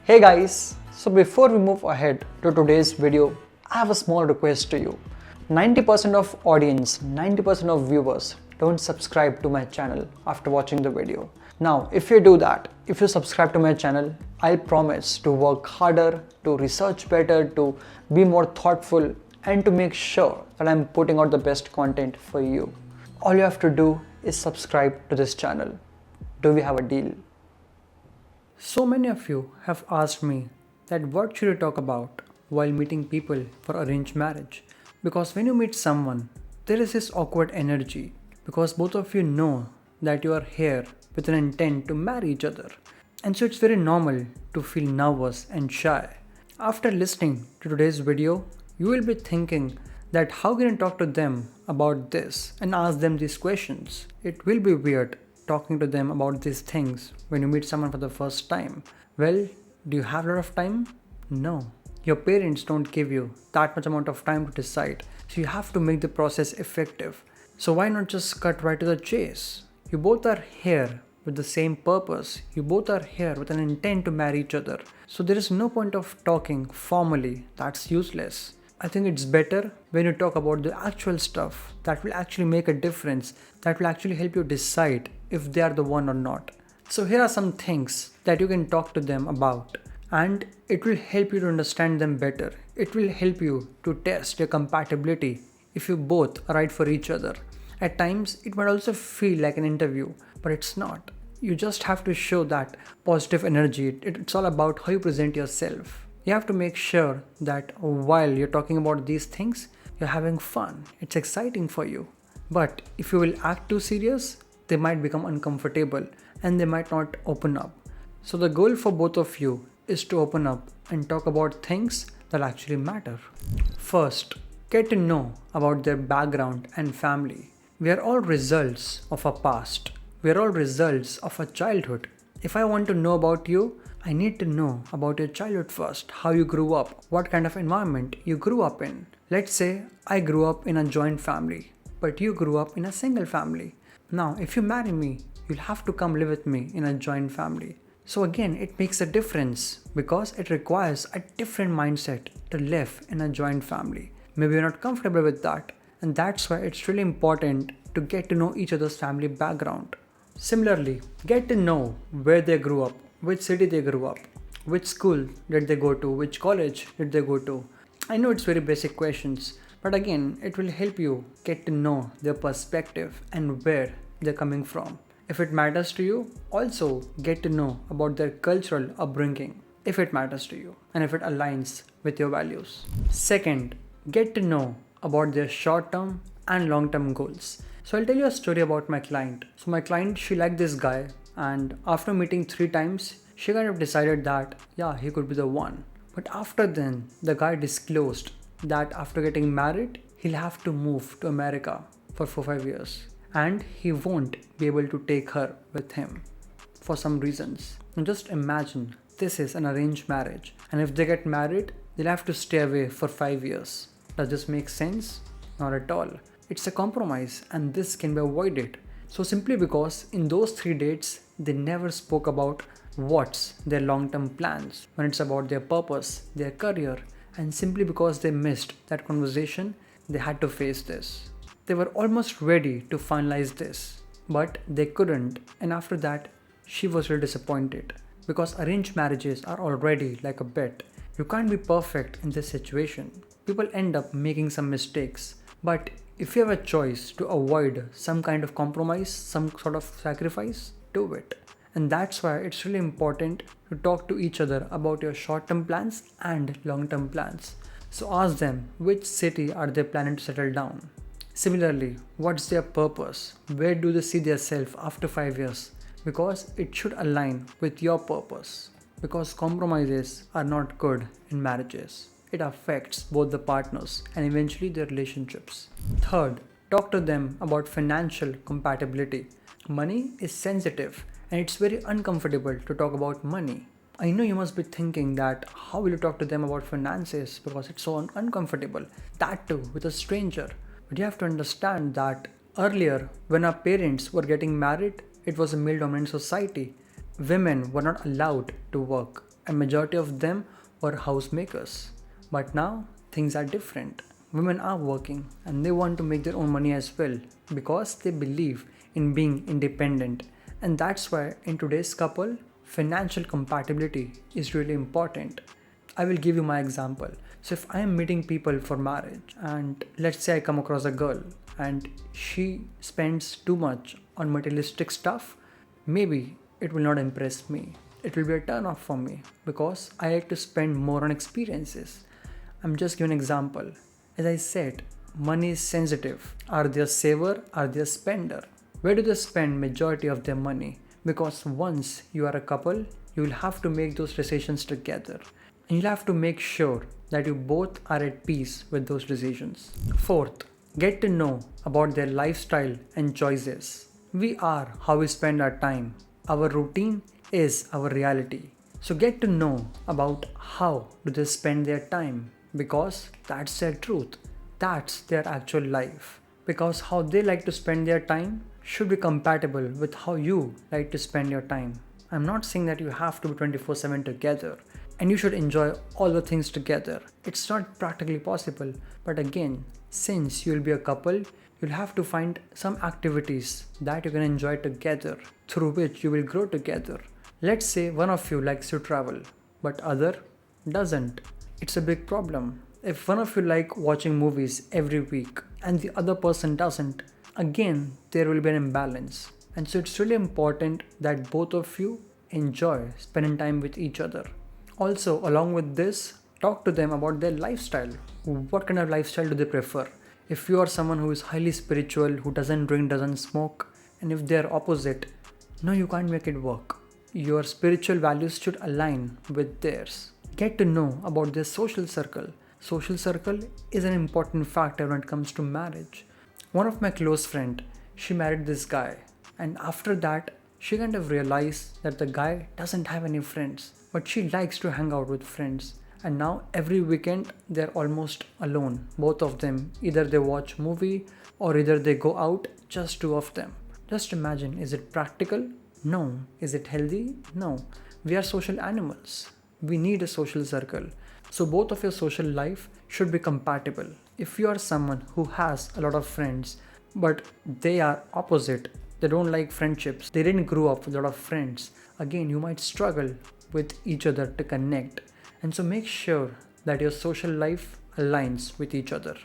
Hey guys, so before we move ahead to today's video, I have a small request to you. 90% of audience, 90% of viewers don't subscribe to my channel after watching the video. Now, if you do that, if you subscribe to my channel, I'll promise to work harder, to research better, to be more thoughtful, and to make sure that I'm putting out the best content for you. All you have to do is subscribe to this channel. Do we have a deal? So many of you have asked me that what should you talk about while meeting people for arranged marriage? Because when you meet someone, there is this awkward energy because both of you know that you are here with an intent to marry each other. And so it's very normal to feel nervous and shy. After listening to today's video, you will be thinking that how can I talk to them about this and ask them these questions? It will be weird talking to them about these things when you meet someone for the first time. Well, do you have a lot of time? No. Your parents don't give you that much amount of time to decide, so you have to make the process effective. So why not just cut right to the chase? You both are here with the same purpose. You both are here with an intent to marry each other. So there is no point of talking formally. That's useless. I think it's better when you talk about the actual stuff that will actually make a difference, that will actually help you decide if they are the one or not. So here are some things that you can talk to them about, and it will help you to understand them better. It will help you to test your compatibility if you both are right for each other. At times, it might also feel like an interview, but it's not. You just have to show that positive energy. It's all about how you present yourself. You have to make sure that while you're talking about these things, you're having fun. It's exciting for you. But if you will act too serious, they might become uncomfortable and they might not open up. So the goal for both of you is to open up and talk about things that actually matter. First, get to know about their background and family. We are all results of our past. We are all results of our childhood. If I want to know about you, I need to know about your childhood first, how you grew up, what kind of environment you grew up in. Let's say I grew up in a joint family, but you grew up in a single family. Now, if you marry me, you'll have to come live with me in a joint family. So again, it makes a difference because it requires a different mindset to live in a joint family. Maybe you're not comfortable with that, and that's why it's really important to get to know each other's family background. Similarly, get to know where they grew up, which city they grew up, which school did they go to, which college did they go to. I know it's very basic questions, but again, it will help you get to know their perspective and where they're coming from. If it matters to you, also get to know about their cultural upbringing, if it matters to you and if it aligns with your values. Second, get to know about their short-term and long-term goals. So I'll tell you a story about my client. So my client, she liked this guy, and after meeting 3 times, she kind of decided that, yeah, he could be the one. But after then, the guy disclosed that after getting married, he'll have to move to America for 4-5 years. And he won't be able to take her with him for some reasons. Now just imagine, this is an arranged marriage. And if they get married, they'll have to stay away for 5 years. Does this make sense? Not at all. It's a compromise, and this can be avoided. So simply because in those 3 dates, they never spoke about what's their long-term plans when it's about their purpose, their career, and simply because they missed that conversation, they had to face this. They were almost ready to finalize this, but they couldn't, and after that, she was really disappointed because arranged marriages are already like a bet. You can't be perfect in this situation. People end up making some mistakes, but if you have a choice to avoid some kind of compromise, some sort of sacrifice, do it. And that's why it's really important to talk to each other about your short-term plans and long-term plans. So ask them which city are they planning to settle down. Similarly, what's their purpose? Where do they see themselves after 5 years? Because it should align with your purpose. Because compromises are not good in marriages. It affects both the partners and eventually their relationships. Third, talk to them about financial compatibility. Money is sensitive and it's very uncomfortable to talk about money. I know you must be thinking that how will you talk to them about finances because it's so uncomfortable. That too with a stranger. But you have to understand that earlier when our parents were getting married, it was a male dominant society. Women were not allowed to work. and majority of them were housemakers. But now things are different. Women are working and they want to make their own money as well because they believe in being independent. And that's why in today's couple, financial compatibility is really important. I will give you my example. So if I am meeting people for marriage and let's say I come across a girl and she spends too much on materialistic stuff, maybe it will not impress me. It will be a turn off for me because I like to spend more on experiences. I'm just giving an example. As I said, money is sensitive. Are they a saver? Are they a spender? Where do they spend majority of their money? Because once you are a couple, you will have to make those decisions together. And you'll have to make sure that you both are at peace with those decisions. Fourth, get to know about their lifestyle and choices. We are how we spend our time. Our routine is our reality. So get to know about how do they spend their time because that's their truth. That's their actual life. Because how they like to spend their time should be compatible with how you like to spend your time. I'm not saying that you have to be 24/7 together and you should enjoy all the things together. It's not practically possible. But again, since you'll be a couple, you'll have to find some activities that you can enjoy together through which you will grow together. Let's say one of you likes to travel, but other doesn't. It's a big problem. If one of you like watching movies every week and the other person doesn't, again, there will be an imbalance. And so it's really important that both of you enjoy spending time with each other. Also, along with this, talk to them about their lifestyle. What kind of lifestyle do they prefer? If you are someone who is highly spiritual, who doesn't drink, doesn't smoke, and if they are opposite, no, you can't make it work. Your spiritual values should align with theirs. Get to know about their social circle. Social circle is an important factor when it comes to marriage. One of my close friend, she married this guy, and after that, she kind of realized that the guy doesn't have any friends, but she likes to hang out with friends. And now every weekend they're almost alone. Both of them, either they watch movie or either they go out, just two of them. Just imagine, is it practical? No. Is it healthy? No. We are social animals. We need a social circle. So both of your social life should be compatible. If you are someone who has a lot of friends, but they are opposite, they don't like friendships, they didn't grow up with a lot of friends, again, you might struggle with each other to connect. And so make sure that your social life aligns with each other.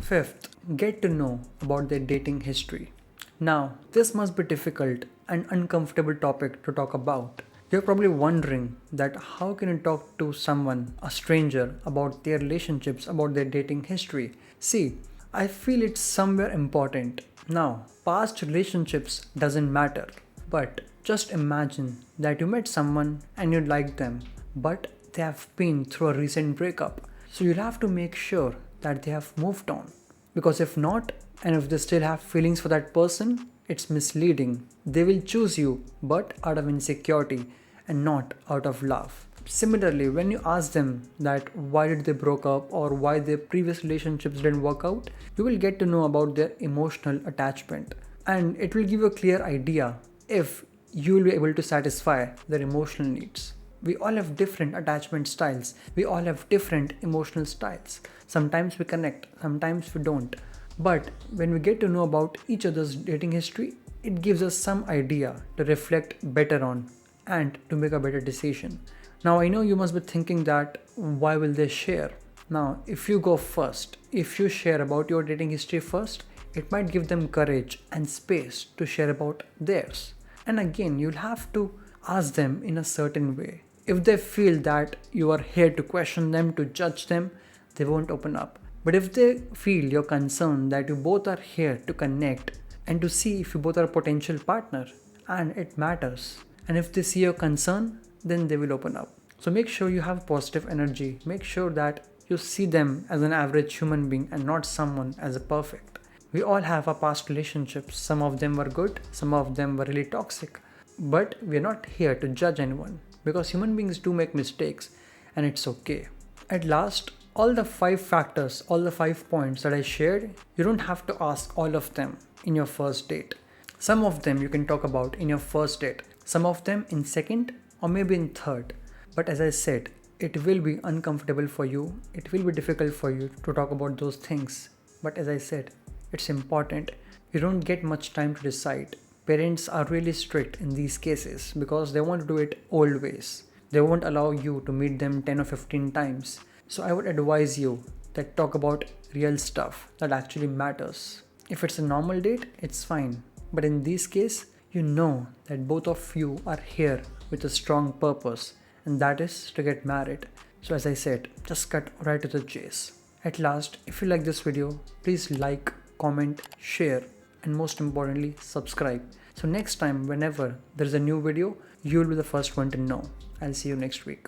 Fifth, get to know about their dating history. Now, this must be difficult and uncomfortable topic to talk about. You're probably wondering that how can you talk to someone, a stranger, about their relationships, about their dating history? See, I feel it's somewhere important. Now, past relationships doesn't matter, but just imagine that you met someone and you liked them, but they have been through a recent breakup. So you'll have to make sure that they have moved on. Because if not, and if they still have feelings for that person, it's misleading. They will choose you, but out of insecurity and not out of love. Similarly, when you ask them that why did they broke up or why their previous relationships didn't work out, you will get to know about their emotional attachment. And it will give you a clear idea if you will be able to satisfy their emotional needs. We all have different attachment styles. We all have different emotional styles. Sometimes we connect, sometimes we don't. But when we get to know about each other's dating history, it gives us some idea to reflect better on and to make a better decision. Now I know you must be thinking that why will they share? Now if you go first, if you share about your dating history first, it might give them courage and space to share about theirs. And again, you'll have to ask them in a certain way. If they feel that you are here to question them, to judge them, they won't open up. But if they feel you're concerned that you both are here to connect and to see if you both are a potential partner and it matters, and if they see your concern, then they will open up. So make sure you have positive energy. Make sure that you see them as an average human being and not someone as a perfect. We all have our past relationships. Some of them were good, some of them were really toxic. But we're not here to judge anyone because human beings do make mistakes and it's okay. At last, all the 5 factors, all the 5 points that I shared, you don't have to ask all of them in your first date. Some of them you can talk about in your first date, some of them in second or maybe in third. But as I said, it will be uncomfortable for you. It will be difficult for you to talk about those things. But as I said, it's important. You don't get much time to decide. Parents are really strict in these cases because they want to do it old ways. They won't allow you to meet them 10 or 15 times. So I would advise you that talk about real stuff that actually matters. If it's a normal date, it's fine. But in this case, you know that both of you are here with a strong purpose, and that is to get married. So as I said, just cut right to the chase. At last, if you like this video, please like, comment, share, and most importantly, subscribe. So next time, whenever there is a new video, you will be the first one to know. I'll see you next week.